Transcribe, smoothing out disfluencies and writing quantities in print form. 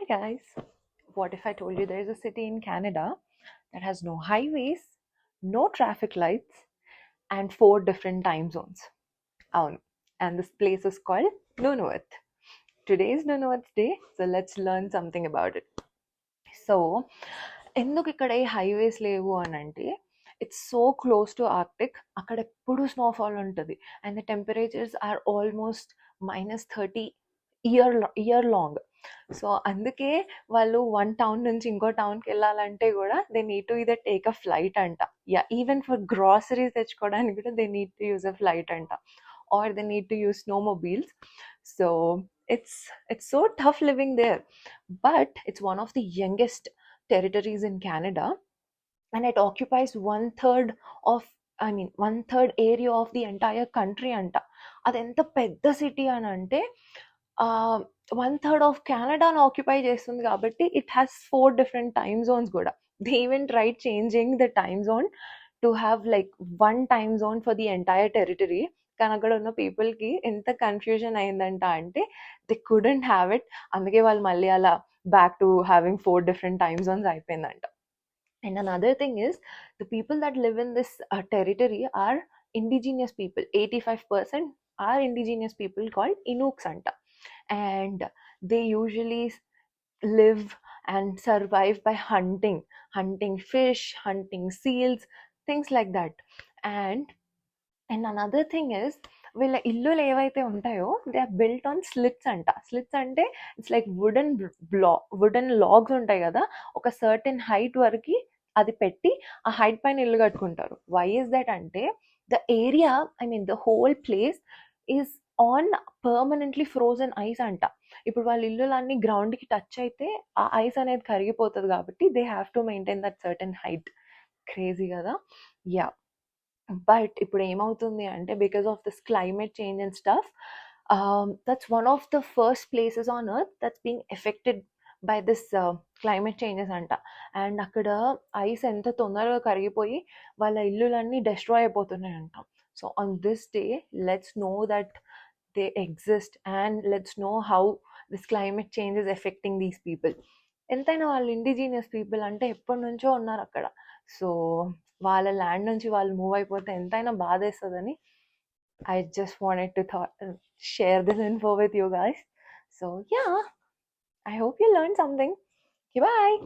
guys, what if I told you there is a city in Canada that has no highways, no traffic lights, and 4 different time zones? And this place is called Nunavut. Today is Nunavut's day, so let's learn something about it. So ఎందుకు ఇక్కడ ఈ highways లేవు అని అంటే it's so close to Arctic. అక్కడ ఎప్పుడు snowfall ఉంటుంది and the temperatures are almost -30 year long. So అందుకే వాళ్ళు వన్ టౌన్ నుంచి ఇంకో టౌన్కి వెళ్ళాలంటే కూడా they need to either take a flight అంట. యా, ఈవెన్ ఫర్ గ్రాసరీస్ తెచ్చుకోవడానికి కూడా they need to use a flight అంట, or they need to use snowmobiles. So it's so tough living there, but it's one of the youngest territories in Canada, and it occupies one third area of the entire country anta. Adenta pedda city ani ante one third of Canada ni occupy chestundi kabatti it has 4 different time zones kuda. They even tried changing the time zone to have like one time zone for the entire territory. కానీ అక్కడ ఉన్న పీపుల్కి ఎంత confusion అయిందంట అంటే they couldn't have it. అందుకే వాళ్ళు మళ్ళీ అలా back to having 4 different time zones అయిపోయిందంట. And another thing is, the people that live in this territory are indigenous people. 85% are indigenous people called Inuks anta. And they usually live and survive by hunting fish, hunting seals, things like that. And another thing is, వీళ్ళ ఇల్లులు ఏవైతే ఉంటాయో they are built on slits అంట. Slits అంటే it's like wooden logs ఉంటాయి కదా, ఒక certain height వరకు అది పెట్టి ఆ హైట్ పైన ఇల్లు కట్టుకుంటారు. వై ఇస్ దట్ అంటే the area, the whole place is on permanently frozen ice అంట. ఇప్పుడు వాళ్ళ ఇల్లులన్నీ గ్రౌండ్కి టచ్ అయితే ఆ ఐస్ అనేది కరిగిపోతుంది కాబట్టి they have to maintain that certain height. Crazy కదా. యా, బట్ ఇప్పుడు ఏమవుతుంది అంటే because of this climate change and stuff, that's one of the first places on earth that's being affected by this climate changes అంట. And అక్కడ ice ఎంత తొందరగా కరిగిపోయి వాళ్ళ ఇల్లులన్నీ డెస్ట్రాయ్ అయిపోతున్నాయంట. So on this day let's know that they exist and let's know how this climate change is affecting these people. ఎంతైనా వాళ్ళు ఇండిజినియస్ పీపుల్ అంటే ఎప్పటి నుంచో ఉన్నారు అక్కడ. సో వాళ్ళ ల్యాండ్ నుంచి వాళ్ళు మూవ్ అయిపోతే ఎంతైనా బాధేస్తుందని I just wanted to share this info with you guys. So yeah, I hope you learned something. Okay, bye.